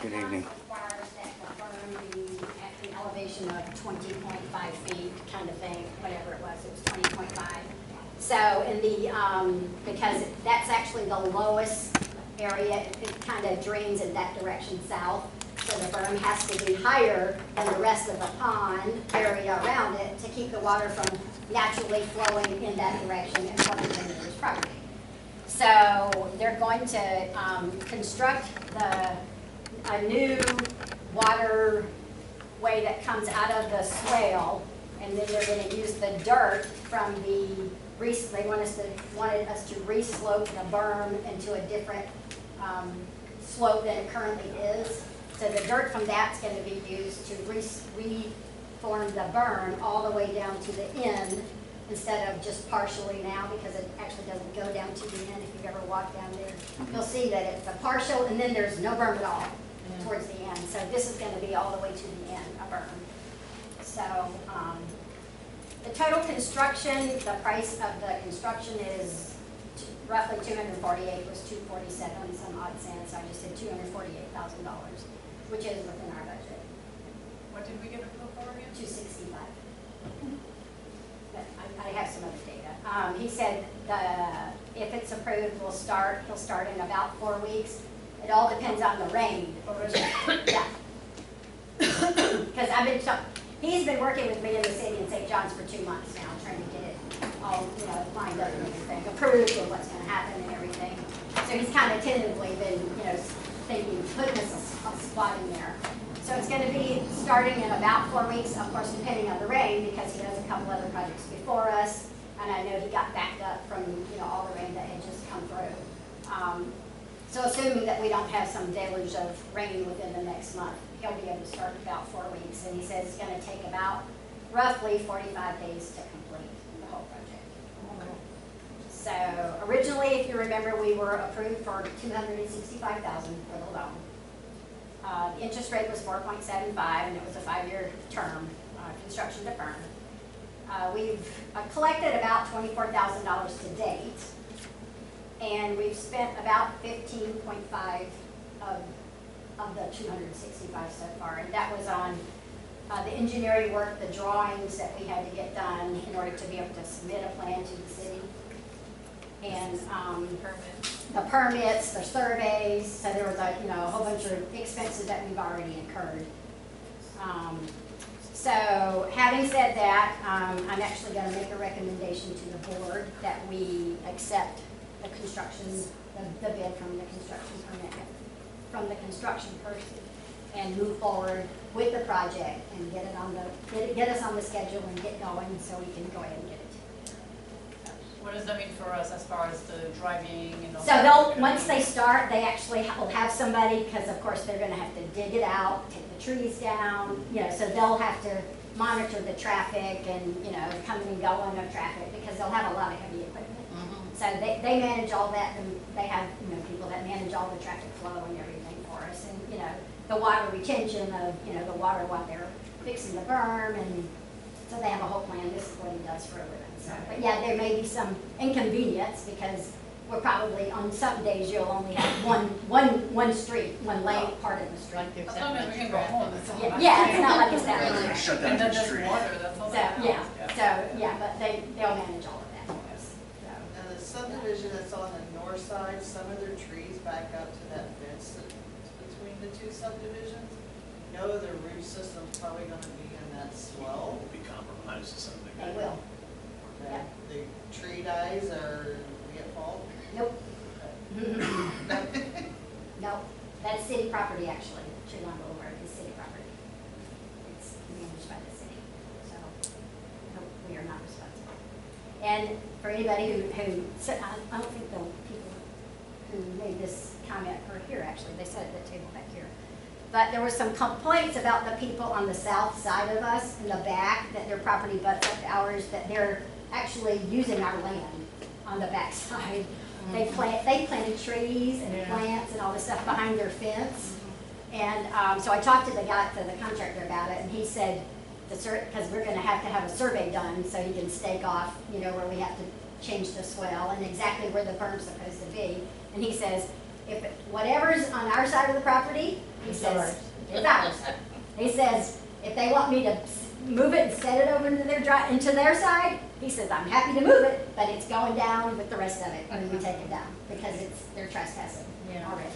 Good evening. Requires that the berm be at an elevation of 20.5 feet, kind of thing, whatever it was 20.5. So in the, because that's actually the lowest area, it kind of drains in that direction south. So the berm has to be higher than the rest of the pond area around it to keep the water from naturally flowing in that direction and flowing into the neighbor's property. So they're going to construct a new water way that comes out of the swale, and then they're going to use the dirt from the, they wanted us to re-slope the berm into a different slope than it currently is. So the dirt from that's going to be used to reform the berm all the way down to the end, instead of just partially now, because it actually doesn't go down to the end. If you've ever walked down there, you'll see that it's a partial, and then there's no berm at all towards the end. So this is going to be all the way to the end, a berm. So the total construction, the price of the construction is roughly $248, was $247 some odd cents. I just said $248,000, which is within our budget. What did we get approved for again? $265. But I have some other data. He said if it's approved, he'll start in about 4 weeks. It all depends on the rain. Yeah. Because he's been working with me in the city in St. John's for 2 months now, trying to get it all, lined up and everything, approved and what's going to happen and everything. So he's kind of tentatively been, thinking, putting us a spot in there. So it's going to be starting in about 4 weeks, of course, depending on the rain, because he has a couple other projects before us, and I know he got backed up from, all the rain that had just come through. So assuming that we don't have some deluge of rain within the next month, he'll be able to start in about 4 weeks, and he says it's going to take about roughly 45 days to complete the whole project. So originally, if you remember, we were approved for $265,000 for the loan. The interest rate was 4.75, and it was a 5-year term, construction to burn. We've collected about $24,000 to date, and we've spent about 15.5 of the 265 so far, and that was on the engineering work, the drawings that we had to get done in order to be able to submit a plan to the city, and the permits, the surveys. So there was a whole bunch of expenses that we've already incurred. So having said that, I'm actually going to make a recommendation to the board that we accept the construction, the bid from the construction permit, from the construction person, and move forward with the project and get us on the schedule and get going, so we can go ahead and get it. What does that mean for us as far as the driving and all So that? once they start, they actually will have somebody, because of course they're going to have to dig it out, take the trees down, so they'll have to monitor the traffic and, coming and going of traffic, because they'll have a lot of heavy equipment. So they manage all that, and they have, people that manage all the traffic flow and everything for us, and, the water retention of, the water while they're fixing the berm, and so they have a whole plan. This is what he does for a living. So, but yeah, there may be some inconvenience, because we're probably, on some days, you'll only have one street, one lane part of the street. As long as we can go home. Yeah, it's not like it's that long. Shut down And then the there's street. water, that's all So, that yeah, but they'll manage all of that for us. So. Now, the subdivision that's on the north side, some of their trees back up to that fence that's between the two subdivisions. You know the root system's probably gonna be in that swell. Will be compromised to some degree. They will. Okay. The tree dies or we at fault? Nope. Nope. That's city property, actually. Tree Line Boulevard is city property. It's managed by the city. So, nope, we are not responsible. And for anybody who I don't think the people who made this comment are here, actually. They sat at the table back here. But there were some complaints about the people on the south side of us, in the back, that their property butts up to ours, that they're actually using our land on the back side. They planted trees and plants and all this stuff behind their fence. And so I talked to the contractor about it, and he said, because we're going to have a survey done so he can stake off, where we have to change the swell and exactly where the berm's supposed to be. And he says, if whatever's on our side of the property, he says, it's ours. He says, if they want me to move it and set it over into their side, he says, I'm happy to move it, but it's going down with the rest of it when we take it down, because they're trespassing already.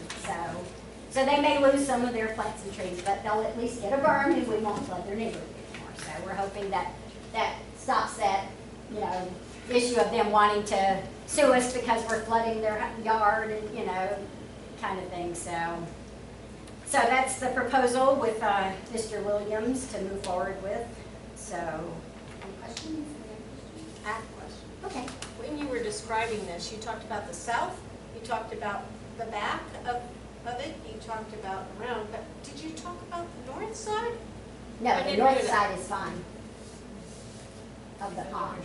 So they may lose some of their plants and trees, but they'll at least get a berm and we won't flood their neighborhood anymore. So we're hoping that stops that, issue of them wanting to sue us because we're flooding their yard and, kind of thing. So that's the proposal with Mr. Williams to move forward with. So, any questions? I have a question. Okay. When you were describing this, you talked about the south, you talked about the back of it, you talked about around, but did you talk about the north side? No, I the didn't north hear that. side is fine. Of the pond.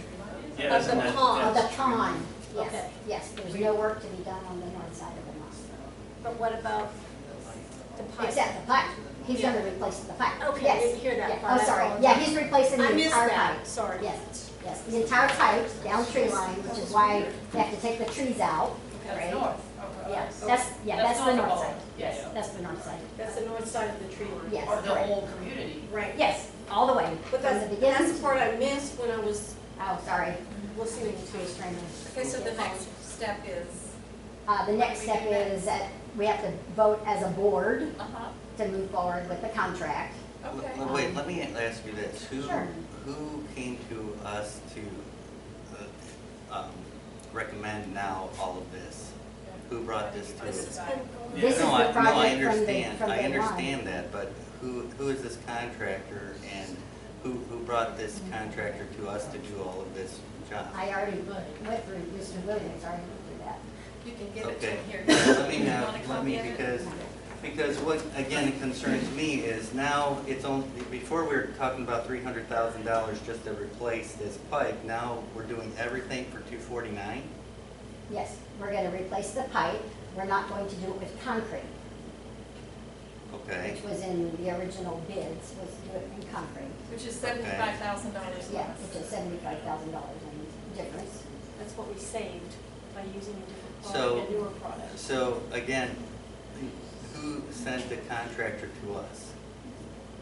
Yeah, Of isn't the that- pond. Of the pond, yes, Okay. yes. There's no work to be done on the north side of the pond. But what about the pipe? Except the pipe. He's gonna replace the pipe. Okay, I Yes. didn't hear that Yeah. part. Oh, I sorry. apologize. Yeah, he's replacing I the missed entire that. pipe. Sorry. Yes, yes. The entire pipe down tree line, which is why they have to take the trees out. That's right? north, okay. Yeah, that's the north north. side. Yeah, Yes, yeah. that's the north side. That's the north side of the tree line. Yes, Or the correct. whole community. Right. Yes, all the way. But From the that's beginning. the part I missed when I was Oh, sorry. listening to it. Okay, so the next step is, The next step is that we have to vote as a board uh-huh, to move forward with the contract. okay. Wait, let me ask you this. Sure. Who came to us to recommend now all of this? Who brought this to This us? has been going. This is No, the I project understand, from I day one. understand that, but who is this contractor and who brought this contractor to us to do all of this job? I already went through, Mr. Williams already went through that. You can give it to Okay, him here. let me, because what, again, concerns me is now it's only, before we were talking about $300,000 just to replace this pipe, now we're doing everything for $249? Yes, we're gonna replace the pipe. We're not going to do it with concrete, Okay, which was in the original bids, was to do it in concrete. Which is $75,000 Yeah, less. which is $75,000 in difference. That's what we saved by using a different So- product, a newer product. so again, who sent the contractor to us?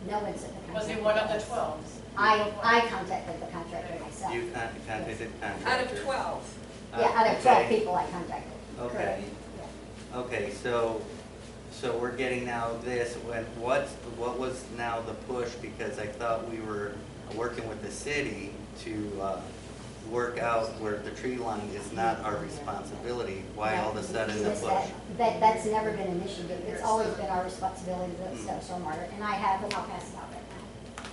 No one said the Was contractor. he one of the was. 12? I contacted the contractor myself. You contacted the contractor? Out of 12. Yeah, out of 12 Okay. people I contacted. Okay. Correct. Yeah. Okay, so we're getting now this, what was now the push, because I thought we were working with the city to work out where the tree line is not our responsibility, why all of a sudden the Yes, push? That's never been an issue, but it's always been our responsibility to step stormwater, and I have, and I'll pass it out right now.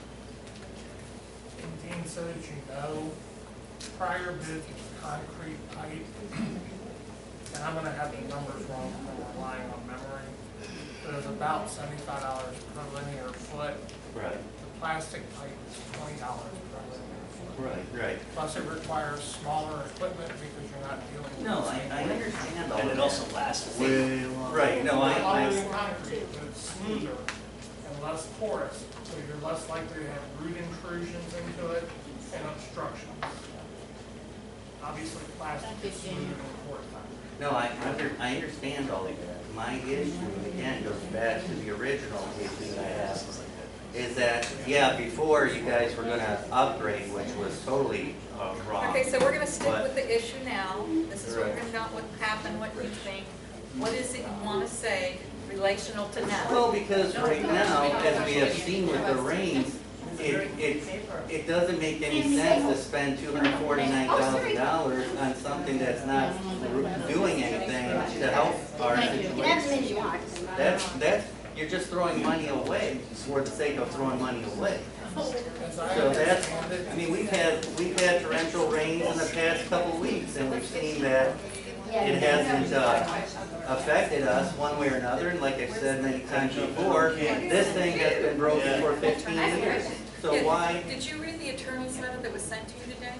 And Dean, so that you know, prior bid was concrete pipe, and I'm gonna have the numbers wrong, I'm relying on memory, but it was about $75 per linear foot. Right, The plastic pipe is $20 per linear foot. right. Plus it requires smaller equipment because you're not dealing with. No, the I same understand all And of it that. also lasts way longer. Right, no, Longer I, than concrete, but it's smoother and less porous, so you're less likely to have root intrusions into it and obstructions. Obviously, plastic is smoother than porous. no, I understand all of that. My issue, again, goes back to the original issue that I have, is that, yeah, before you guys were gonna upgrade, which was totally wrong. Okay, so we're gonna stick But- with the issue now. This is what we're Right. gonna know what happened, what you think. What is it you wanna say relational to now? Well, because right now, as we have seen with the rains, it doesn't make any sense to spend $249,000 on something that's not doing anything to help our You can have as many as situation. you want. That's, you're just throwing money away for the sake of throwing money away. As I So that's, understand it, I mean, we've had torrential rains in the past couple weeks, and we've seen that it hasn't affected us one way or another, and like I've said many times before, this thing has been broken for 15 years. So why, Did you read the attorney's letter that was sent to you today?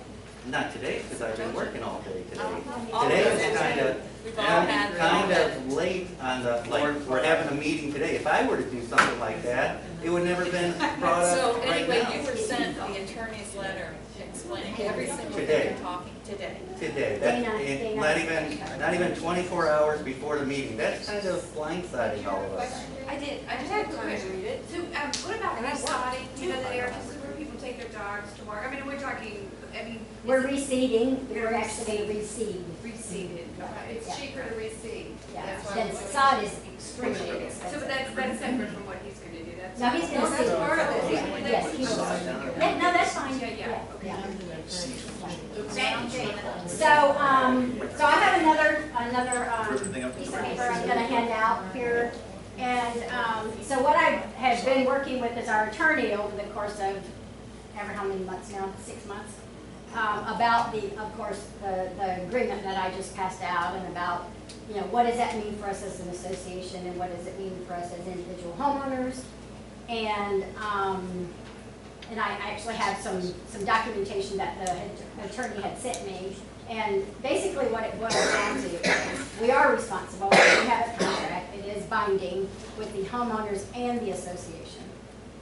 not today, because I've been working all day today. All Today of was it. We've all had kind that. of late on the, like, we're having a meeting today. If I were to do something like that, it would never been brought So up right anyway, you now. were sent the attorney's letter explaining every single thing Today. you're talking today. Today, Day not even 24 hours before the meeting. That's kind of blindsiding all of us. I just had a question. So, what about resodding, you know, that area, this is where people take their dogs to work, I mean, we're talking, I mean. We're reseeding, we're actually gonna reseed. Reseeded, it's Yeah. cheaper to reseed. Yeah, That's why then I'm looking. sod is extremely So expensive. that's separate from what he's gonna do, that's. No, he's gonna Oh, that's seed. part of it. Yeah, yes, he's, yeah, no, that's fine. Yeah. Thank you. So I have another piece of paper I'm gonna hand out here. And, so what I have been working with is our attorney over the course of, ever how many months now, 6 months? About of course, the agreement that I just passed out and about, you know, what does that mean for us as an association and what does it mean for us as individual homeowners? And I actually have some documentation that the attorney had sent me. And basically what it boils down to is we are responsible, we have a contract, it is binding with the homeowners and the association.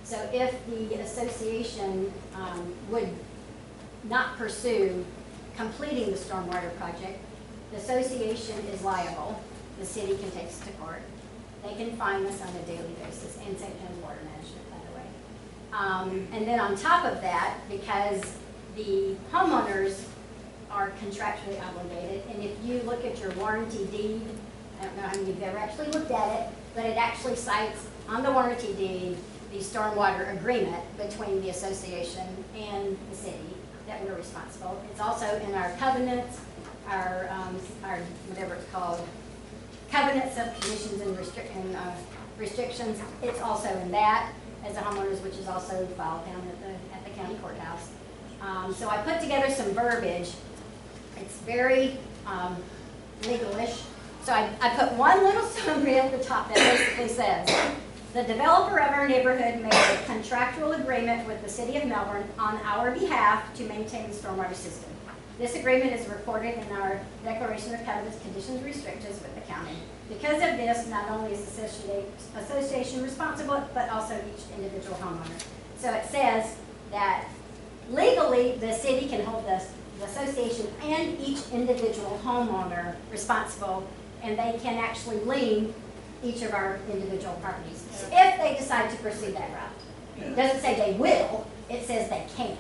So if the association would not pursue completing the stormwater project, the association is liable. The city can take us to court. They can fine us on a daily basis, and St. John's Water Management, by the way. And then on top of that, because the homeowners are contractually obligated, and if you look at your warranty deed, I don't know how many of you have ever actually looked at it, but it actually cites on the warranty deed the stormwater agreement between the association and the city that we're responsible. It's also in our covenants, our whatever it's called, covenants of conditions and restrictions. It's also in that as a homeowners, which is also filed down at the county courthouse. So I put together some verbiage. It's very legalish. So I put one little summary at the top that basically says, the developer of our neighborhood made a contractual agreement with the city of Melbourne on our behalf to maintain the stormwater system. This agreement is recorded in our Declaration of Covenants, Conditions, Restrictions with the county. Because of this, not only is the association responsible, but also each individual homeowner. So it says that legally, the city can hold the association and each individual homeowner responsible, and they can actually lien each of our individual properties if they decide to pursue that route. It doesn't say they will, it says they can.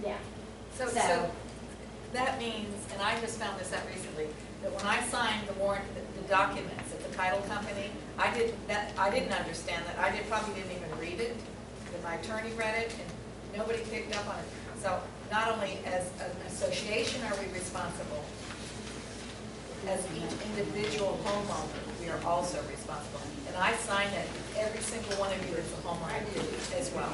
Yeah. So that means, and I just found this out recently, that when I signed the warrant, the documents at the title company, I didn't understand that. I probably didn't even read it. Then my attorney read it, and nobody picked up on it. So not only as an association are we responsible, as each individual homeowner, we are also responsible. And I sign it, every single one of you is a homeowner as well.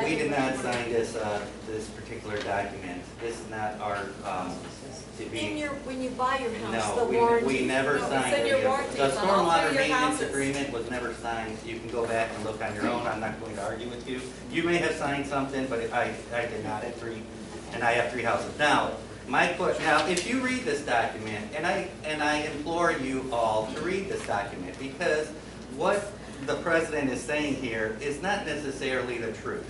We did not sign this particular document. This is not our, to be. When you buy your house, the No, warranty. we never No, signed it's in it. your warranty. The It's on all stormwater three of your maintenance houses. agreement was never signed. You can go back and look on your own. I'm not going to argue with you. You may have signed something, but I did not at 3, and I have 3 houses. Now, my question, now, if you read this document, and I implore you all to read this document, because what the president is saying here is not necessarily the truth,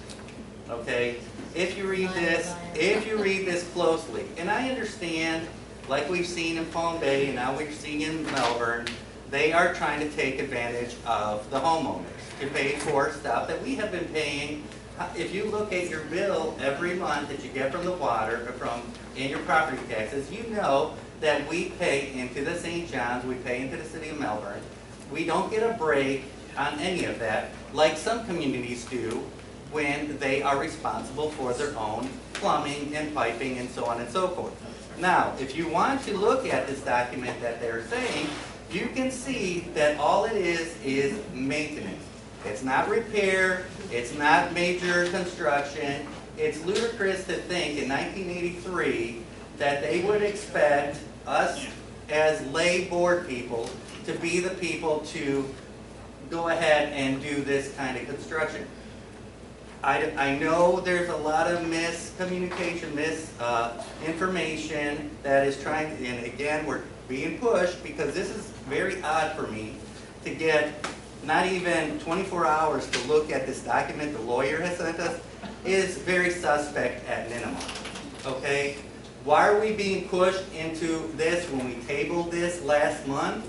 okay? If you read this closely, and I understand, like we've seen in Palm Bay, and now we're seeing in Melbourne, they are trying to take advantage of the homeowners to pay for stuff that we have been paying. If you look at your bill every month that you get from the water, or in your property taxes, you know that we pay into the St. John's, we pay into the city of Melbourne. We don't get a break on any of that, like some communities do when they are responsible for their own plumbing and piping and so on and so forth. Now, if you want to look at this document that they're saying, you can see that all it is maintenance. It's not repair, it's not major construction. It's ludicrous to think in 1983 that they would expect us as lay board people to be the people to go ahead and do this kind of construction. I know there's a lot of miscommunication, misinformation that is trying, and again, we're being pushed because this is very odd for me to get not even 24 hours to look at this document the lawyer has sent us is very suspect at minimum, okay? Why are we being pushed into this when we tabled this last month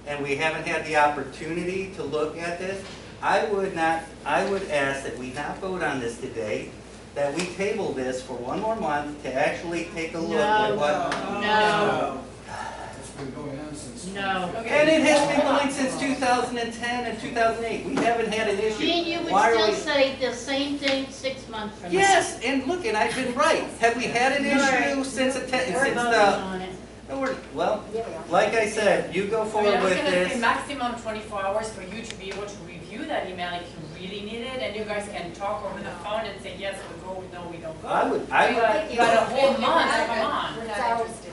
and we haven't had the opportunity to look at this? I would ask that we not vote on this today, that we table this for one more month to actually take a look at what. No. It's been going on since. No. And it has been going since 2010 and 2008. We haven't had an issue. And you would Why are still we? say the same thing 6 months from now. Yes, and look, and I've been right. Have we had an issue since We're the? voting on it. Well, like I said, you go I mean, forward I was with gonna say this. maximum 24 hours for you to be able to review that email if you really need it, and you guys can talk over the phone and say, yes, we go, no, we don't go. I would. You got a whole month, come on.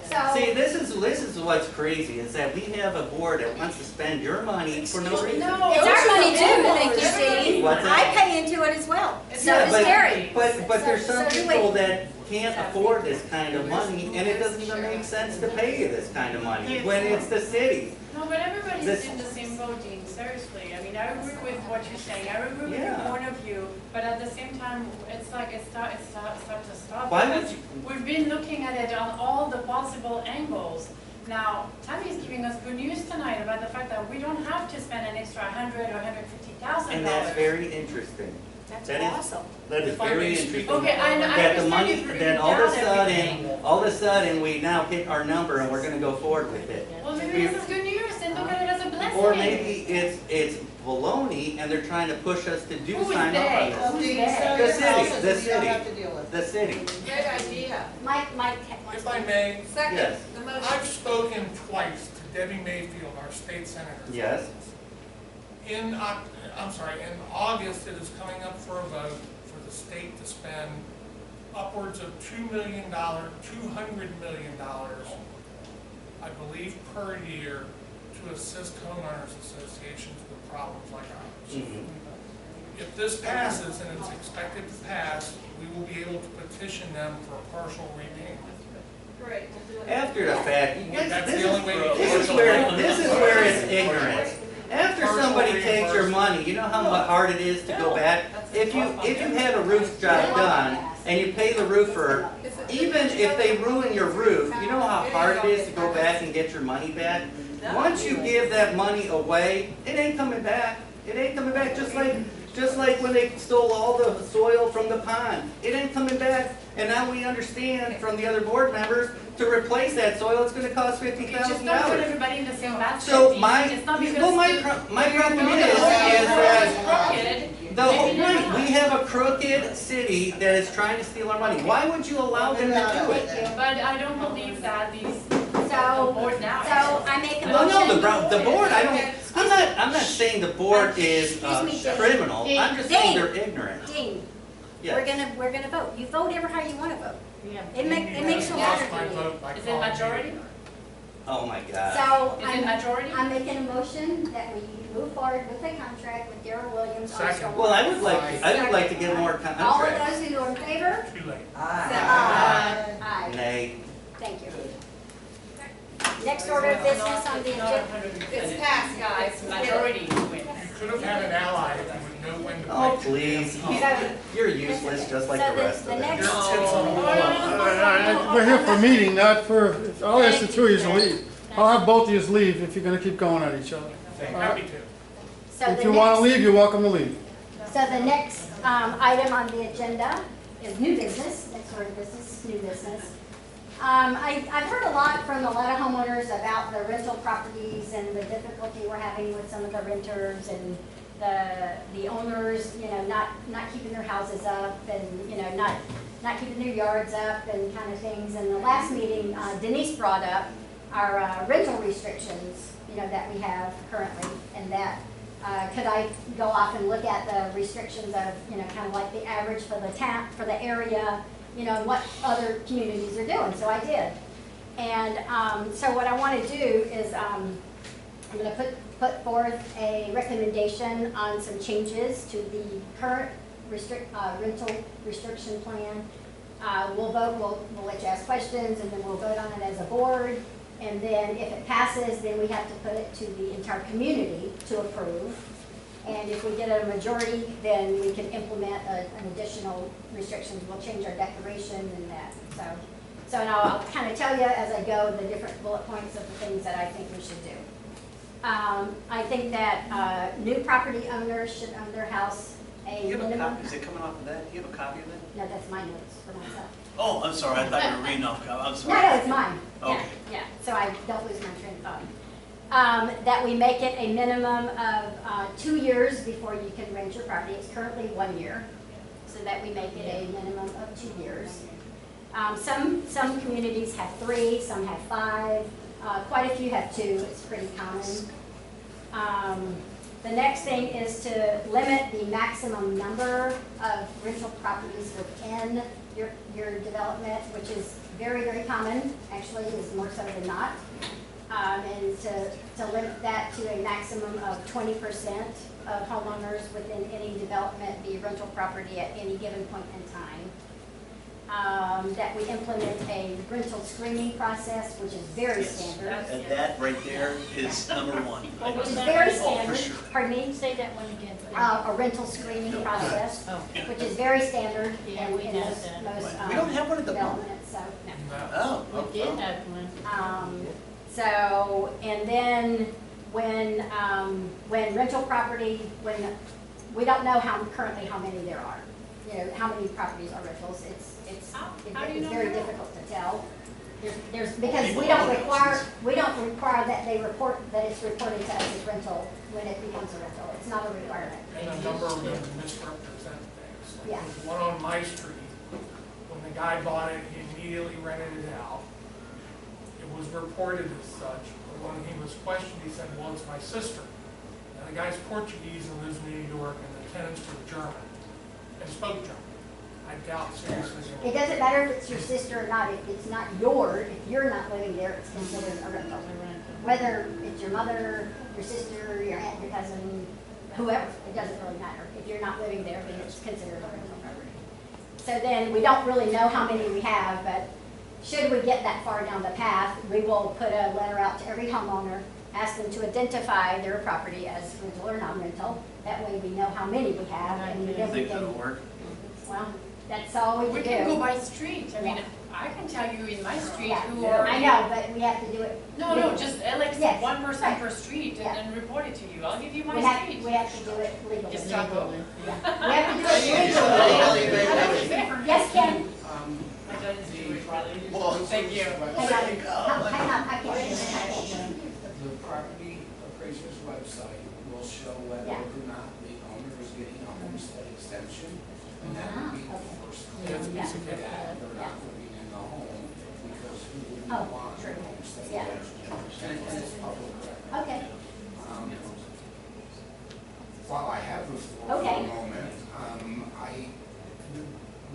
So, See, this is what's crazy, is that we have a board that wants to spend your money for no reason. No, it's our money too, thank you, Everybody- Steve. What's that? I pay into it as well. So Yeah, does Gary. But there's some So do we. people that can't afford this kind of money, and it doesn't even make sense to pay you this kind of money when it's the city. No, but everybody's This- in the same boat, Dean, seriously. I mean, I agree with what you're saying, I agree with your Yeah. point of view, but at the same time, it's like, it's time to stop. Why would because you- We've been looking at it on all the possible angles. Now, Tammy is giving us good news tonight about the fact that we don't have to spend an extra $100,000 or $150,000. And that's very interesting. That's That is- awesome. That is very interesting. Okay, I That the understand money, you've written then all of a down everything. sudden, we now hit our number and we're gonna go forward with it. Well, maybe this is good news, and look at it as a blessing. Or maybe it's baloney and they're trying to push us to do Who is sign up they? on Well, this. Dean, The sell The your city, houses the and you don't city. have to deal with it. The city, Good idea. Mike, If I may, yes, I've spoken twice to Debbie Mayfield, our state senator. yes. In August, it is coming up for a vote for the state to spend upwards of $2 million, $200 million, I believe, per year to assist homeowners associations with problems like ours. Mhm. If this passes, and it's expected to pass, we will be able to petition them for a partial repayment. Great. After the fact, you guys, That's this the only way to is where it's ignorance. After somebody takes your money, you know how hard it is to go back? If you have a roof job done and you pay the roofer, even if they ruin your roof, you know how hard it is to go back and get your money back? Once you give that money away, it ain't coming back. It ain't coming back, just like when they stole all the soil from the pond. It ain't coming back. And now we understand from the other board members, to replace that soil, it's gonna cost You just $50,000. don't put everybody in the same basket. So Dean. my It's not because problem you- is you're that crooked. the whole point, we have a crooked city that is trying to steal our money. Why would you allow them to do it? But I don't believe that these, So, the board now. so I make a No, motion. the board, I'm not saying the board is criminal, I'm just saying they're ignorant. Dean, Yes. we're gonna vote. You vote ever how you wanna vote. Yeah. It makes no Lost matter my to me. vote by Is it calling you. majority? Oh my God. So Is it majority? I'm making a motion that we move forward with a contract with Darrell Williams on Second. stormwater. Well, I would like to get more All of contracts. those who are in favor? Too late. Aye. Nay. Thank you. Next order of business on the agenda. It's passed, guys. It's majority wins. You could have had an ally if you would know when to. Oh, break. please. You're useless just like So the rest the of them. next, Your tits on the wall. We're here for a meeting, not for, I'll ask the two of you to leave. I'll have both of you leave if you're gonna keep going at each other. Happy to. so If the you wanna next, leave, you're welcome to leave. so the next item on the agenda is new business, next order of business, new business. I've heard a lot from a lot of homeowners about the rental properties and the difficulty we're having with some of the renters and the owners, not keeping their houses up and, not keeping their yards up and kind of things. And the last meeting, Denise brought up our rental restrictions, that we have currently, and that could I go off and look at the restrictions of, kind of like the average for the town, for the area, and what other communities are doing. So I did. And so what I want to do is I'm going to put forth a recommendation on some changes to the current rental restriction plan. We'll vote, we'll let you ask questions, and then we'll vote on it as a board. And then if it passes, then we have to put it to the entire community to approve. And if we get a majority, then we can implement an additional restrictions. We'll change our declaration and that. So now I'll kind of tell you as I go the different bullet points of the things that I think we should do. I think that new property owners should own their house a You have a minimum. copy, is it coming off of that? Do you have a copy of that? No, that's my notes for myself. Oh, I'm sorry, I thought you were reading off, I'm No, sorry. no, it's mine. Yeah, Okay. yeah, so I don't lose my train of thought. That we make it a minimum of 2 years before you can rent your property. It's currently 1 year, so that we make it a minimum of 2 years. Some communities have 3, some have 5, quite a few have 2, it's pretty common. The next thing is to limit the maximum number of rental properties within your development, which is very, very common, actually, is more so than not. And to limit that to a maximum of 20% of homeowners within any development be rental property at any given point in time. That we implement a rental screening process, which is very standard. And that right there is number one. Which is very Oh, for standard. sure. Pardon me? Say that one again. A rental screening process, Oh, which is very standard Yeah, in we in have most, that. most We don't have one at the moment. developments, so, no. Oh, we did have one. So, and then when rental property, when, we don't know currently how many there are. You know, how many properties are rentals, it's How do you know very that? difficult to tell. Because we don't require that they report, that it's reported to us as rental when it becomes a rental, it's not a requirement. And a number of them misrepresent things. Like Yeah. there's one on my street, when the guy bought it, he immediately rented it out. It was reported as such, but when he was questioned, he said, well, it's my sister. And the guy's Portuguese and lives in New York, and the tenants were German, and spoke German. I doubt seriously. It doesn't matter if it's your sister or not, if it's not yours, if you're not living there, it's considered a rental. Whether it's your mother, your sister, your aunt, your cousin, whoever, it doesn't really matter. If you're not living there, then it's considered a rental property. So then, we don't really know how many we have, but should we get that far down the path, we will put a letter out to every homeowner, ask them to identify their property as rental or non-rental. That way we know how many we have, and then we Think that'll can, work? well, that's all we We can can go do. by street, I mean, Yeah. I can tell you in my street Yeah, who are. I know, but we have to do it. No, just like Yes, one person right. per street Yeah. and then report it to you. I'll give you my We have street. to do it legally. Just stop it. Yeah. We have to do it legally. Yes, Ken? Well, Thank you. Hang on, I can't hear you. The property appraiser's website will show whether Yeah. or not the owner is getting a homestead exemption. And that would be the first. Yeah, it's a piece of That cake. they're not living in the home because who wouldn't Oh, want a true. homestead Yeah. exemption? And it's public record. Okay, While I have the floor for Okay. a moment,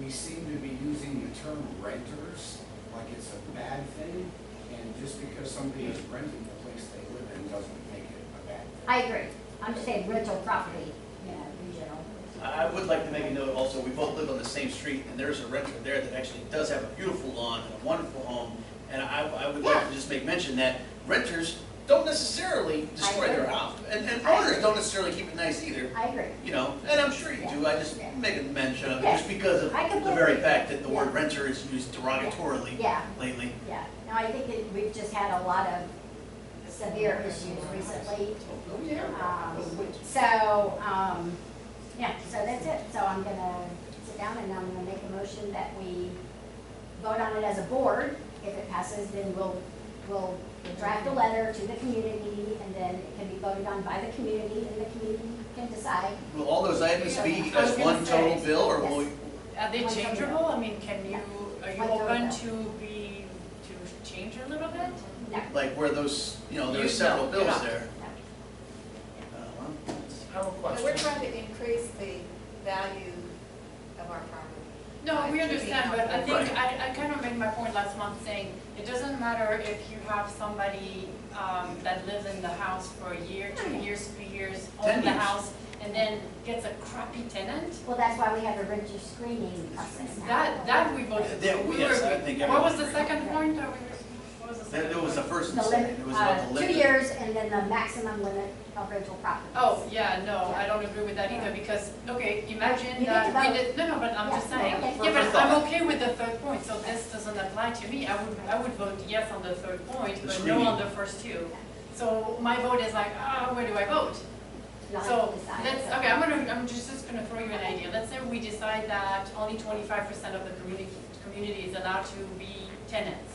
we seem to be using the term renters like it's a bad thing, and just because somebody is renting the place they live in doesn't make it a bad thing. I agree. I'm just saying rental property, in general. I would like to make a note also, we both live on the same street, and there's a renter there that actually does have a beautiful lawn and a wonderful home. And I would like to just make mention that renters don't necessarily destroy their house. And owners don't necessarily keep it nice either, I agree. you know, and I'm sure you do, I just make a mention of it, Yeah. just because of I the completely very agree. fact that the word Yeah. renter is used derogatorily Yeah. lately. Yeah, no, I think that we've just had a lot of severe issues recently. So that's it. So I'm gonna sit down and I'm gonna make a motion that we vote on it as a board. If it passes, then we'll draft a letter to the community, and then it can be voted on by the community, and the community can decide. Will all those items be I was as gonna one say, total bill, or will we? Are they One changeable? I mean, are you One total open bill. to change a little bit? No, Like where those, you know, You- there's several no, you're bills not. there. no. Well, I have a But question. we're trying to increase the value of our property. No, we Right. understand, but I think, Right. I kind of made my point last month saying, it doesn't matter if you have somebody that lives in the house for a year, 2 years, 3 years, 10 own the years. house, and then gets a crappy tenant, Well, that's why we have a renter screening process now. that we voted. That- We yes, were- I think What was everyone- the second point? What was the second That was the point? first and The second, limit, it was about the 2 limit. years and then the maximum limit of rental properties. Oh, yeah, no, I don't agree with that either, because, okay, imagine You that get to we vote. did, no, but I'm just Yeah, saying. okay. Yeah, but First I'm thought. okay with the third point, so this doesn't apply to me. I would vote yes on the third point, The but no screening. on the first two. So my vote is like, where do I vote? You'll have So, to decide. let's, okay, I'm just gonna throw you an idea. Let's say we decide that only 25% of the community is allowed to be tenants.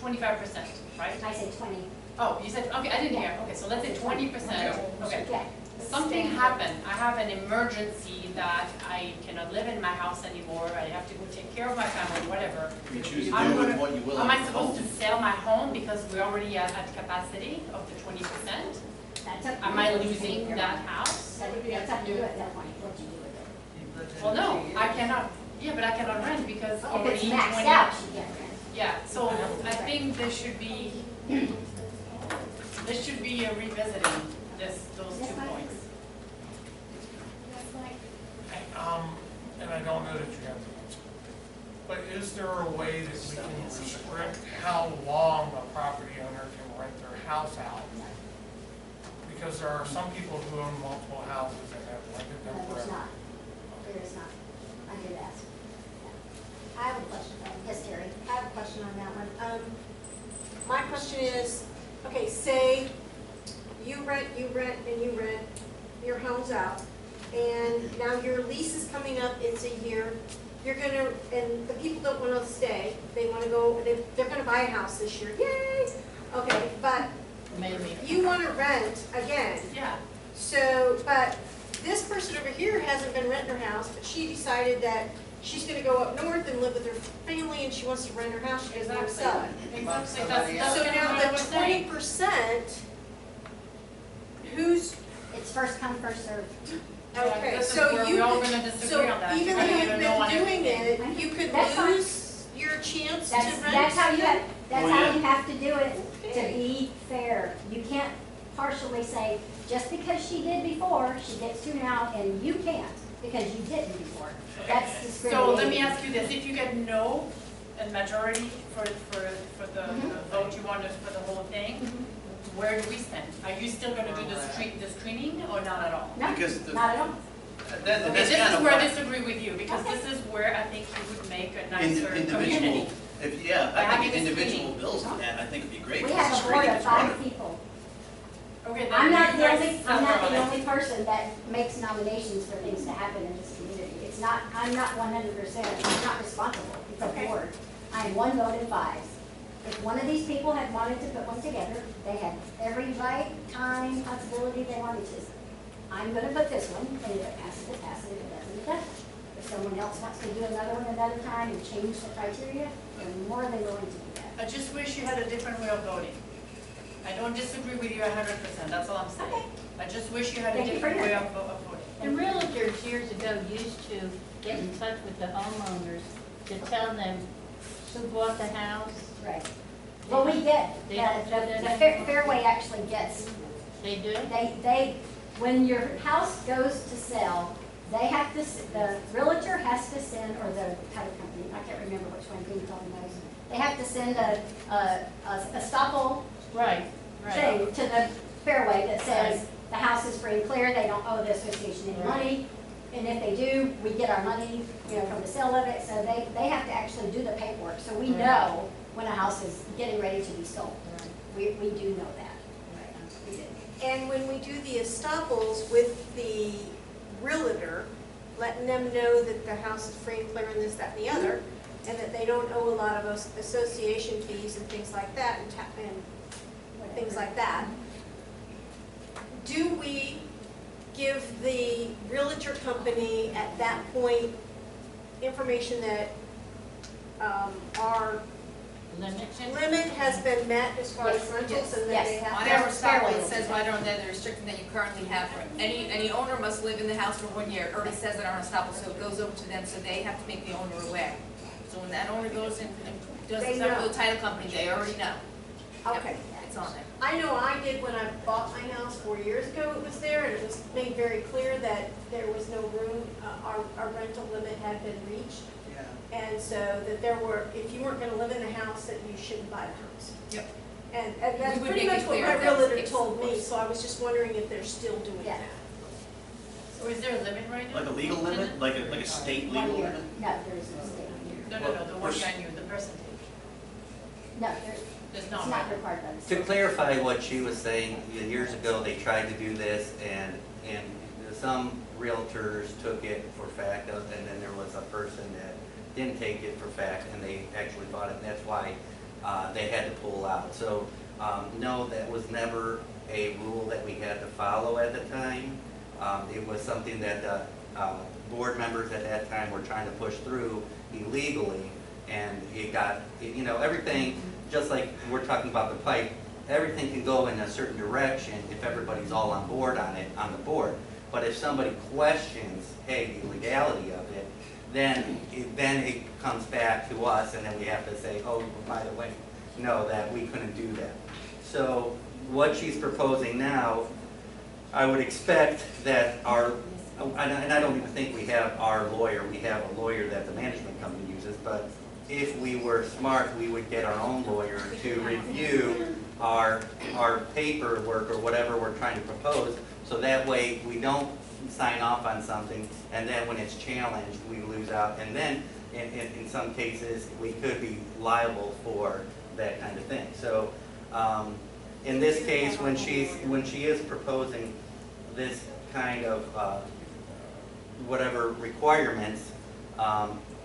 25%, right? I say 20. Oh, you said, okay, I didn't hear. Okay, so let's say 20%, okay. Yeah. Something happened, I have an emergency that I cannot live in my house anymore, I have to go take care of my family, whatever. You choose to I'm do with gonna- what you will. Am I supposed to sell my home because we're already at capacity of the 20%? That's up to Am you. I losing that house? That's up to you at that point, what you do with it. Well, no, I cannot, yeah, but I cannot rent because If already it's 20. maxed out, you get rent. Yeah, so I think there should be revisiting those 2 points. And I don't know that you have the answer, but is there a way that we can restrict how long a property owner can rent their house out? Because there are some people who own multiple houses and have rented them No, there's forever. not. There is not. I did ask. Yeah. I have a question, yes, Terry. I have a question on that one. My question is, okay, say you rent, your home's out, and now your lease is coming up, it's a year, you're gonna, and the people don't wanna stay, they wanna go, they're gonna buy a house this year, yay! Okay, but Maybe. you wanna rent again, Yeah, so, but this person over here hasn't been renting her house, but she decided that she's gonna go up north and live with her family, and she wants to rent her house, she doesn't wanna sell it. exactly, Somebody that's So kind of now what I the was saying. 20%, who's, It's first come, first served. okay, This is so where you we're all could, gonna disagree so on that. even You're though gonna you've get a no on been doing everything. it, you could That's fine. lose your chance to That's, rent. that's how you have, that's Oh, how yeah. you have to do it, to Okay. be fair. You can't partially say, just because she did before, she gets to now, and you can't, because you didn't before. That's discrimination. So let me ask you this, if you get no and majority for the vote you want for the whole thing, where do we stand? Are you still gonna do the screening or not at all? No, Because the- not at all. That- Okay, that's this kind is of where I why- disagree with you, because Okay. this is where I think you would make a nicer Individual, community. if, yeah, By I having think a individual screening. bills on that, I think would be great. We 'cause have the a board screening of is 5 wonderful. people. Okay, then I'm not you the guys only, I'm not the summarize. only person that makes nominations for things to happen in this community. It's not, I'm not 100%, I'm not responsible, it's a Okay. board. I am 1 vote in 5. If one of these people had wanted to put one together, they had every right, time, possibility they wanted to. I'm gonna put this one, and if it passes, it passes, if it doesn't, it doesn't. If someone else wants to do another one another time and change the criteria, they're more than willing to do that. I just wish you had a different way of voting. I don't disagree with you 100%, that's all I'm saying. Okay. I just wish you had a Thank you for different way your- of voting. The realtors years ago used to get in touch with the homeowners to tell them who bought the house. Right. Well, we did. They The don't do that the anymore? Fairway actually gets, They do? when your house goes to sell, they have to, the realtor has to send, or the title company, I can't remember which one, Dean probably knows. They have to send a stopple Right, right. thing to the Fairway that says the house is free and clear, they don't owe the association any money. And if they do, we get our money, from the sale of it, so they have to actually do the paperwork. So we know when a house is getting ready to be sold. We do know that. We do. And when we do the estoppels with the realtor, letting them know that the house is free and clear and this, that, and the other, and that they don't owe a lot of association fees and things like that, and things like that, do we give the realtor company at that point information that our limit has been met as far as Yes, rentals and that yes. they have On to? our Fairway stop, it will says do right on there, the restriction that you currently have, for any owner must live in the house for 1 year. It already says it on our stop, so it goes over to them, so they have to make the owner aware. So when that owner goes in and does They something know. with the title company, they already know. Okay. It's it's on there. I know I did when I bought my house 4 years ago, it was there, and it was made very clear that there was no room, our rental limit had been reached. Yeah. And so that there were, if you weren't gonna live in the house, that you shouldn't buy the house. Yep. And that's We would pretty make much it what clear my if that's the realtor case, told of me, course. so I was just wondering if they're still doing Yeah. that. So is there a limit right now? Like a legal limit, like a state 1 legal year. limit? No, there is no state. No, the one I knew, the percentage. No, There's it's not, not right? required by the To state. clarify what she was saying, years ago, they tried to do this, and some realtors took it for fact, and then there was a person that didn't take it for fact, and they actually bought it, and that's why they had to pull out. So, no, that was never a rule that we had to follow at the time. It was something that board members at that time were trying to push through illegally, and it got, you know, everything, just like we're talking about the pipe, everything can go in a certain direction if everybody's all on board on it, on the board. But if somebody questions, hey, the legality of it, then it comes back to us, and then we have to say, oh, by the way, no, that we couldn't do that. So what she's proposing now, I would expect that our, and I don't even think we have our lawyer, we have a lawyer that the management company uses, but if we were smart, we would get our own lawyer to review our paperwork or whatever we're trying to propose, so that way we don't sign off on something, and then when it's challenged, we lose out, and then in some cases, we could be liable for that kind of thing. So in this case, when she is proposing this kind of whatever requirements,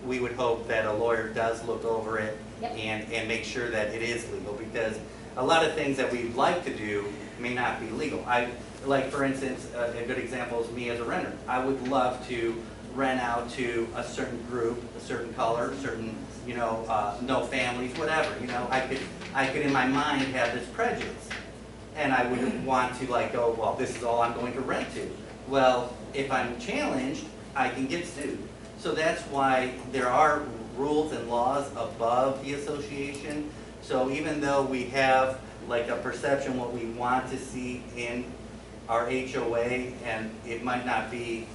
we would hope that a lawyer does look over it. Yep. and make sure that it is legal, because a lot of things that we'd like to do may not be legal. Like for instance, a good example is me as a renter. I would love to rent out to a certain group, a certain color, certain, you know, no families, whatever, you know. I could in my mind have this prejudice, and I would want to like go, well, this is all I'm going to rent to. Well, if I'm challenged, I can get sued. So that's why there are rules and laws above the association. So even though we have like a perception what we want to see in our HOA, and it might not be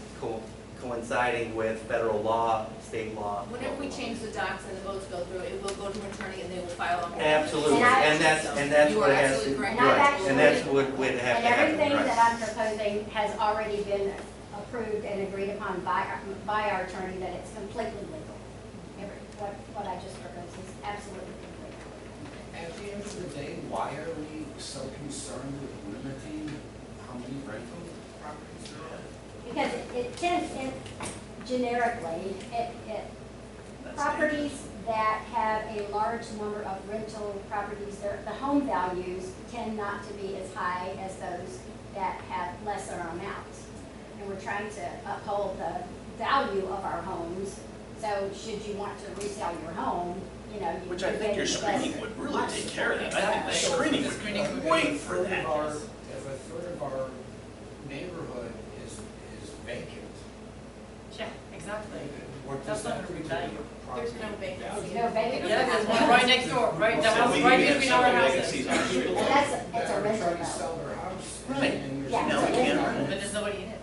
coinciding with federal law, state law. Whenever we change the docs and the votes go through, it will go to an attorney and they will file a. Absolutely, and that's You what are has to, absolutely correct. right, and that's what would have And to happen, everything right. that I'm proposing has already been approved and agreed upon by our attorney that it's completely legal. What I just proposed is absolutely completely legal. At the end of the day, why are we so concerned with limiting how many rental properties there are? Because it tends, generically, properties that have a large number of rental properties, the home values tend not to be as high as those that have lesser amounts. And we're trying to uphold the value of our homes. So should you want to resell your home, you know, you Which I think your screening would really take care of that. I think the Exactly. screening would be great for that. If a third of our neighborhood is vacant, Yeah, exactly. what That's does not that gonna be do to valued. the property There's no vacancy. value? No vacancy. Yeah, there's one right next door, right, that one's right between our houses. Vacancies on the street. Well, it's a rental Trying to though. sell their house. Right. and there's Yeah, No, it's a we can't rental. rent it. But there's nobody in it.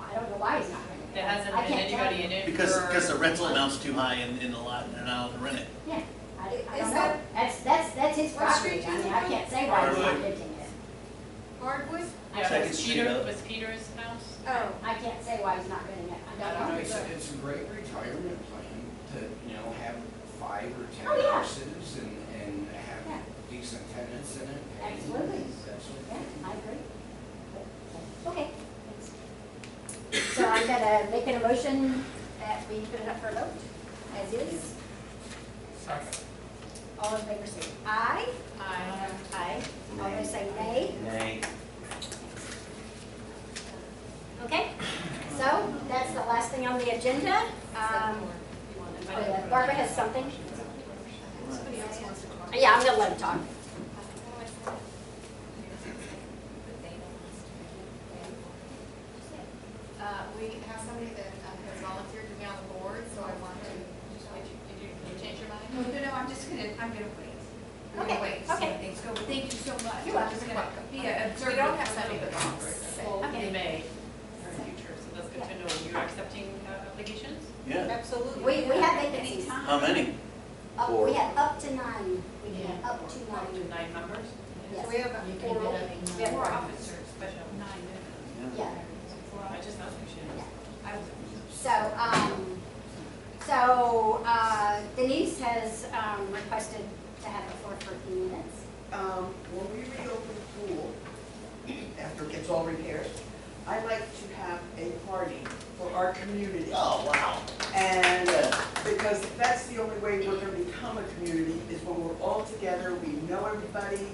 I don't know why he's not renting it. There hasn't I been can't tell anybody you. in it Because the for- rental amount's too high in the lot, and they're not allowed to rent it. Yeah, I Is don't know. that- That's his What property. street I is mean, it I on? can't say why he's not Hardwood. renting it. Hardwood? Yeah, Second was Street up. Peter's house? Oh, I can't say why he's not renting it. I I don't know. It's a great retirement plan to, you know, have 5 or 10 Oh, yeah. houses and have Yeah. decent tenants in it. and Absolutely. that sort of Yeah, thing. I agree. Okay. So I'm gonna make an motion that we put it up for a vote, as is. Second. All in favor say aye. Aye. Aye. All those say nay. Nay. Okay, so that's the last thing on the agenda. Barbara has something? Somebody else wants to talk. Yeah, I'm gonna let him talk. We have somebody that has volunteered to be on the board, so I want to, did you change your mind? No, I'm gonna wait. I'm Okay, gonna wait, okay. things so thank you so much. You're welcome. I'm just gonna be We observant. don't have any of the box. Full Okay. in May or in the future, so that's good to know. You're accepting applications? Yeah. Absolutely. We have vacancies. How many? We have up to 9. We Yeah. have up to Up to 9. 9 members? Yes. So we have You can four get open. up to We have Four 4. officers, special 9. Yeah. I just appreciate it. I was. So Denise has requested to have the floor for a few minutes. When we reopen the pool, after it gets all repaired, I like to have a party for our community. Oh, wow. And because that's the only way we're gonna become a community, is when we're all together, we know everybody,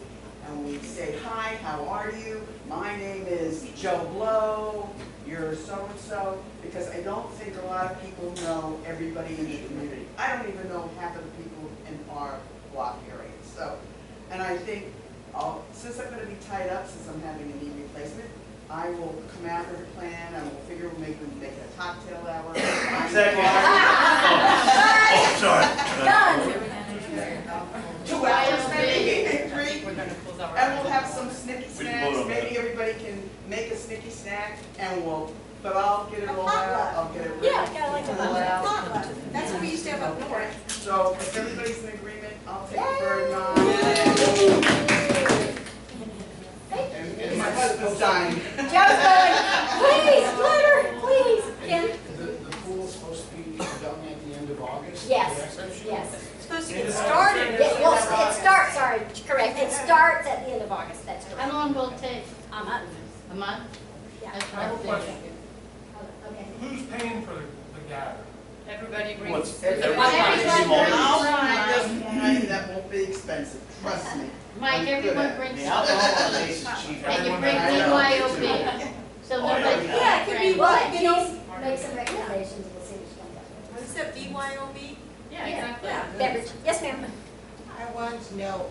and we say, hi, how are you? My name is Joe Blow, you're so-and-so, because I don't think a lot of people know everybody in the community. I don't even know half of the people in our block area, so. And I think, since I'm gonna be tied up, since I'm having a knee replacement, I will come out with a plan, and we'll figure we'll make it a cocktail hour. Second. Oh, sorry. Done. 2 hours maybe, 3. We're gonna close our. And we'll have some snicky We can snacks, vote on that. maybe everybody can make a snicky snack, and but I'll get it all out, I'll get it ready. Yeah, kinda like a Pull it out. Potluck. That's what we used to have up north. So if everybody's in agreement, I'll take it for a nod. And my husband's dying. Joe's going, please, glitter, please. Kim? The pool is supposed to be done at the end of August? Yes, The access yes. It's supposed to get started. Well, it starts, sorry, correct, it starts at the end of August, that's How correct. long will it take? A month. A month? Yeah. That's I have a what I question. figured. Okay. Who's paying for the gathering? Everybody brings. What's- Everybody small. I'll find this wine that won't be expensive, trust me. Mike, everyone brings The something. alcohol on base is cheap. And you Everyone bring has BYOB. So Oh, nobody. Yeah, it could be Well, like, you know, make some recommendations, we'll see which comes up. what's that, BYOB? Yeah, exactly. Yeah. Beverage, yes, ma'am. I want to know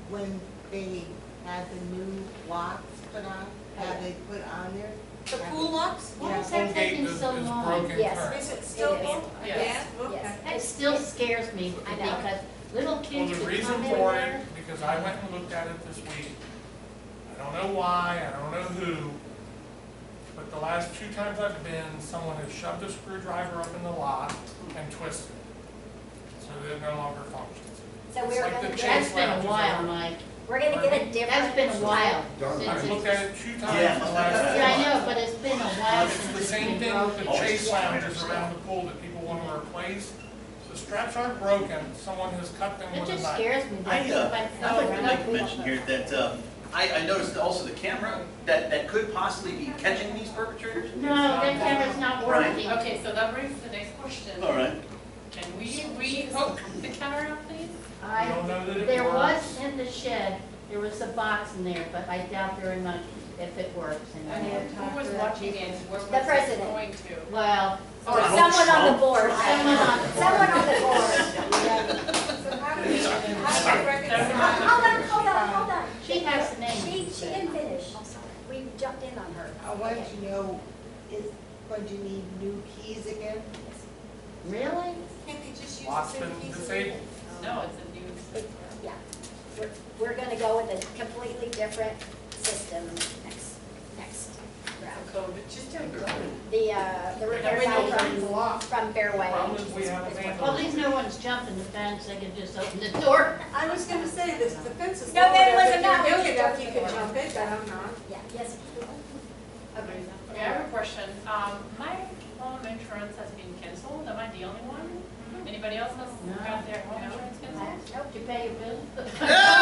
when they had the new locks put on, have they put on there? The pool locks? Why is Whole that gate taking is so long? broken Yes. current. Is it still It is. full? Yes. Yes. It still scares me I know. because little Well, kids the would reason come in for there. it, because I went and looked at it this week. I don't know why, I don't know who, but the last 2 times I've been, someone has shoved a screwdriver up in the lock and twisted it. So it no longer functions. So It's we're like gonna the get, That's chase been a lounge is while, over. Mike. we're gonna get a different. That's been a while Done. since I've looked at it 2 times Yeah. in the last. Yeah, I know, but it's been a while It's since the it's same been thing with broken. the chase lounges around the pool that people want to replace. The straps aren't broken, someone has cut them It with a just knife. scares me. I would That's like to mention here that I noticed also the camera that could possibly be catching these perpetrators. No, that camera's not Right. working. Okay, so that brings the next question. All right. Can we re-hook the camera, please? We don't know that it There works. was in the shed, there was a box in there, but I doubt very much if it works in And there. who was watching it? Where was The it president. going to? Well, Or Donald someone on the Trump. board. someone on the board. Someone on the board. So how do we reconcile? Hold on. She has the name. She didn't finish. We jumped in on her. I want to know, is going to need new keys again? Really? Can't they just use the Lock's same been piece of disabled. No, it's a new. Yeah. We're gonna go with a completely different system next round. Code, just do it. The repair guy from Fairway. Problem is we haven't handled Well, at least no one's jumping the fence, they can just open the door. I was gonna say, this, the fence is No, low that enough, wasn't if that. you're big enough, you could jump it, but I'm not. Yeah, yes. Okay, I have a question. My home insurance has been canceled. Am I the only one? Anybody else has got their home insurance canceled? Nope, you pay your bill.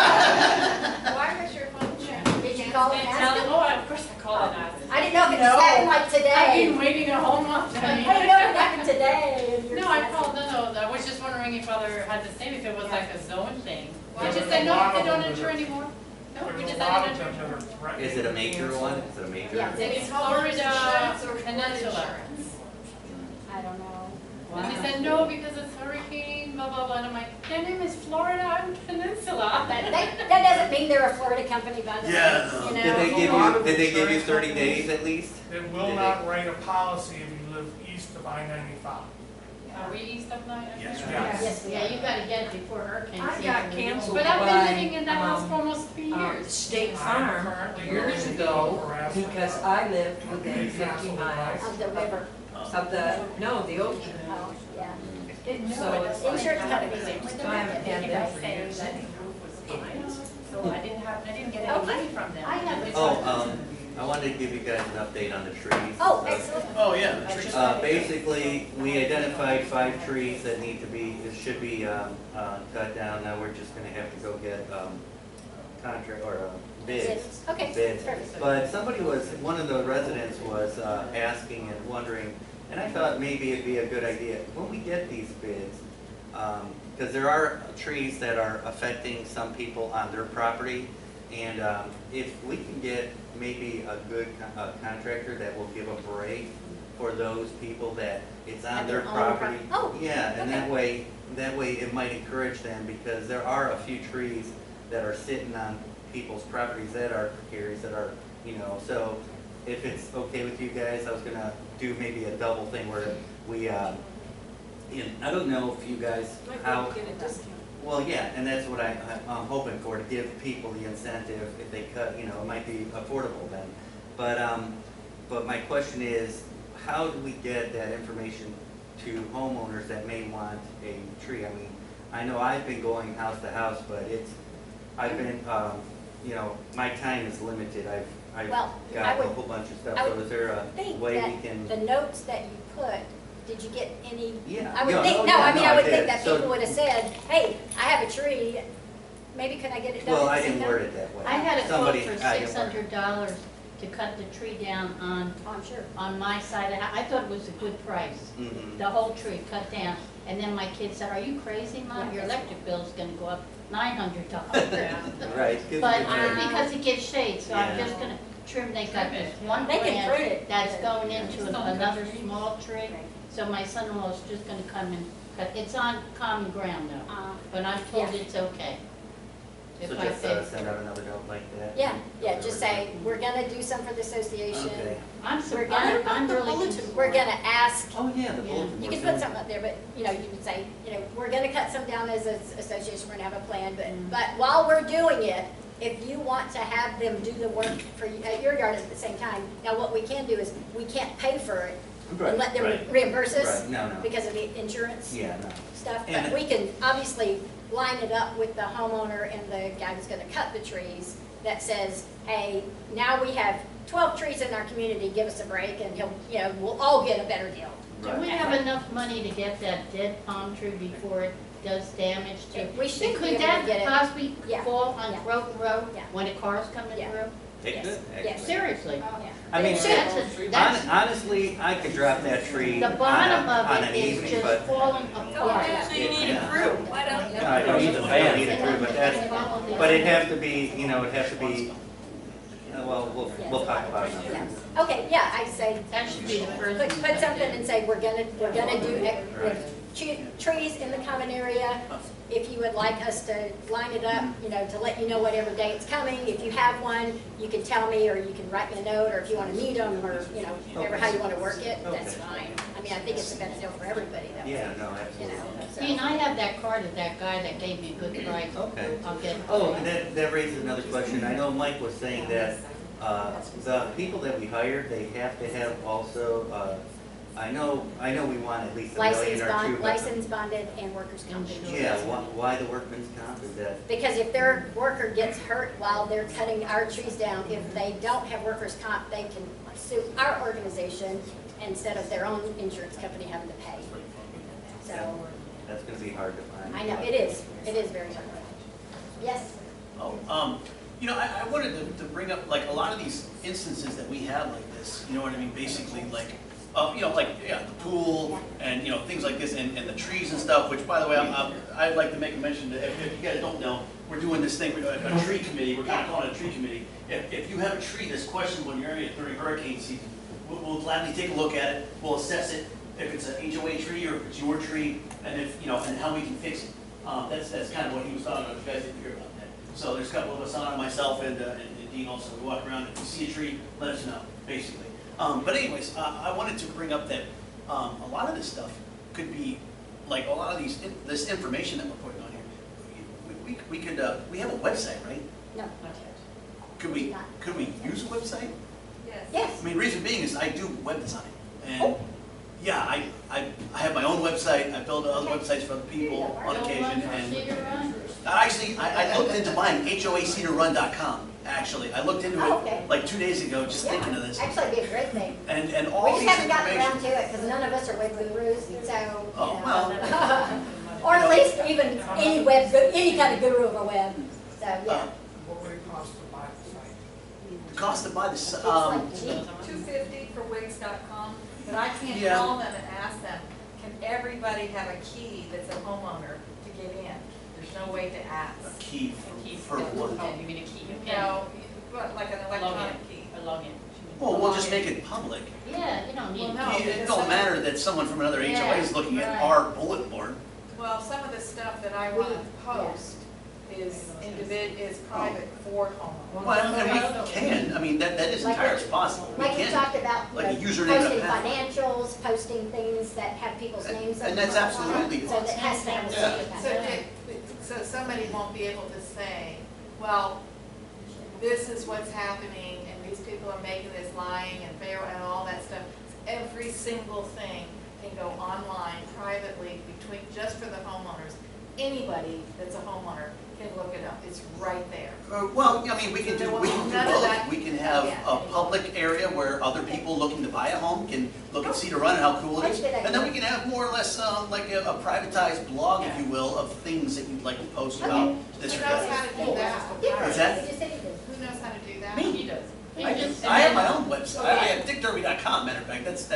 Why was your phone changed? Did you call and ask him? Oh, of course I called and asked. I didn't know if it just happened like I've today. been waiting a whole month. I didn't know if it happened today. and you're No, I asking. called, no, I was just wondering if other had the same, if it was like a zone thing. Well, They just there's said, a no, lot they of don't them that insure are- anymore. No, we There's just a lot added of them insure. that are threatening. Is it a to major cancel. one? Is it a major? Yeah. It's Homeowners insurance or Florida flood Peninsula. insurance? I don't know. And they said, no, because it's hurricane, blah, blah, blah, and I'm like, their name is Florida, I'm Peninsula. That doesn't mean they're a Florida company, by the way. Yeah, no. You know? Did they give A lot you, of did they give you insurance 30 companies- days at least? It will Did not write a policy if you live east of I-95. Are we east of 9? Yes. Yes, yeah, you gotta get it before hurricane I season. got canceled. But I've by, been living in that house for almost 3 years. I'm State Farm currently years going ago, harassment. because I lived within 50 miles Of the river. of the ocean. Oh, yeah. So it's like, Insurance companies, time when and you then guys for say years. that. So I didn't get any Okay. money from them. I have- Oh, I wanted to give you guys an update on the trees. Oh, excellent. Oh, yeah, the trees. Basically, we identified 5 trees that need to be, it should be cut down. Now we're just gonna have to go get contract or bids. Okay, Bids. perfect. But somebody was, one of the residents was asking and wondering, and I thought maybe it'd be a good idea, when we get these bids, because there are trees that are affecting some people on their property, and if we can get maybe a good contractor that will give a break for those people that it's on their property. Oh, Yeah, and okay. that way it might encourage them, because there are a few trees that are sitting on people's properties that are precarious, that are, so if it's okay with you guys, I was gonna do maybe a double thing where we, I don't know if you guys, how. Get a discount. Well, yeah, and that's what I'm hoping for, to give people the incentive if they cut, it might be affordable then. But my question is, how do we get that information to homeowners that may want a tree? I mean, I know I've been going house to house, but I've been, my time is limited. I've Well, got I a would- whole bunch of stuff, I so would is there a think way we that can? the notes that you put, did you get any? Yeah. I would Yeah, think, no, no, yeah, I mean, no, I I would did. think that So- people would have said, hey, I have a tree, maybe can I get it done Well, at I the same didn't time? word it that way. I had a quote Somebody- for I didn't word it. $600 to cut the tree down Oh, I'm sure. on my side of the house. I thought it was a good price. Mhm. The whole tree cut down. And then my kid said, are you crazy, Mom? Your electric bill's gonna go up $900. Right. gives But you a break. because it gives shade, so I'm Yeah. just gonna trim, they got this one They can prune branch it. that's going into Just don't another cut trees. small tree. So my son-in-law's just gonna come and cut, it's on common ground though, but I'm told Yeah. it's okay. So If I just pay. send out another note like that? Yeah, just say, we're gonna do some for the association. Okay. I'm We're gonna- I'm really bulletin concerned. We're gonna ask, Oh, yeah, the Yeah. bulletin you board can put thing. something up there, but, you would say, we're gonna cut some down as an association, we're gonna have a plan, Mm. but while we're doing it, if you want to have them do the work for you, at your yard at the same time, now what we can do is, we can't pay for it Right, and let them right. reimburse us Right, no, no. because of the insurance Yeah, no. stuff, but And- we can obviously line it up with the homeowner and the guy who's gonna cut the trees that says, hey, now we have 12 trees in our community, give us a break, and we'll all get a better deal. Do we have enough money to get that dead palm tree before it does damage to? We should be Could able to that get it. possibly Yeah. fall on Yeah. Croton Road Yeah. when a car's coming Yeah. through? It Yes. could, Yes. actually. Seriously. I mean, It should. That's, honestly, I could drop that tree the on bottom on of an it is evening, just but. falling apart. So you need a Yeah. crew, why don't you? No, I don't need a van either, too, but it'd have to be, it'd have to be, well, we'll talk about it. Yeah. Okay, yeah, I say, That should be the first. put something and say, we're gonna do trees in the common area. If you would like us to line it up, to let you know whatever day it's coming, if you have one, you can tell me, or you can write me a note, or if you wanna meet them, or, whatever, how you wanna work it, that's Okay. fine. I mean, I think it's a beneficial for everybody, though. Yeah, no, absolutely. So. Dean, I have that card of that guy that gave me a good price. Okay. I'll get it. Oh, and that raises another question. I know Mike was saying that the people that we hire, they have to have also, I know we want at least $1 million or $2 million. Licensed, bonded, and workers' comp insurance. Yeah, why the workman's comp is that? Because if their worker gets hurt while they're cutting our trees down, if they don't have workers' comp, they can sue our organization instead of their own insurance company having to pay. So, That's gonna be hard to find. I know, it is very hard. Yes? I wanted to bring up, like, a lot of these instances that we have like this, you know what I mean, basically, like, the pool, and, things like this, and the trees and stuff, which, by the way, I'd like to make a mention that, if you guys don't know, we're doing this thing, a tree committee, we're kind of calling it a tree committee. If you have a tree that's questionable in your area during hurricane season, we'll gladly take a look at it, we'll assess it, if it's an HOA tree, or if it's your tree, and and how we can fix it. That's kind of what he was talking about, if you guys didn't hear about that. So there's a couple of us on it, myself and Dean also, we walk around, if you see a tree, let us know, basically. But anyways, I wanted to bring up that a lot of this stuff could be like a lot of this information that we're putting on here, we could, we have a website, right? No. Could we use a website? Yes. I mean, reason being is I do web design, and Oh. yeah, I have my own website, I build other Okay. websites for other people on Don't occasion, run for and Cedar Run? actually, I looked into buying HOA Cedar Run.com, actually, I looked into Oh, okay. it like 2 days ago, just thinking of this, Actually, it'd be a great thing. and We all just these haven't gotten around information. to it, because none of us are web gurus, so, Oh, you well. know. Or at least even any kind of guru of a web, so, yeah. What would it cost to buy the site? The cost to buy It's the, like cheap. $250 for Wix.com, but I can't Yeah. call them and ask them, can everybody have a key that's a homeowner to get in? There's no way to ask. a key Key for for what? Oh, you mean a key, a pin? No, but like an electronic Login. key. A login. Well, we'll just make it public. Yeah, you don't need. Well, no. It don't matter that someone from another HOA is looking at right. our bulletin board. Well, some of the stuff that I want to post is private for homeowners. Well, and we can, I mean, that is Like entirely we- possible, we Like we can. talked about, Like a you know, username and a posting password. financials, posting things that have people's And- names. and on that's them. absolutely So that has to have a Yeah. state of So that. so somebody won't be able to say, well, this is what's happening, and these people are making this lying and fair and all that stuff. Every single thing can go online privately between, just for the homeowners. Anybody that's a homeowner can look it up, it's right there. Well, I mean, we can do None of both. that- We can have Yeah. a public area where other people looking to buy a home can look at Cedar Run and how cool it is. That's a good And then we idea. can have more or less like a privatized blog, if you will, of things that you'd like to post about this or Who knows that. how to do that? Yeah, What's that? you just said you did. Who knows how to do that? Me. He does. He just- I have my own website, I have dickderby.com, matter of fact, that's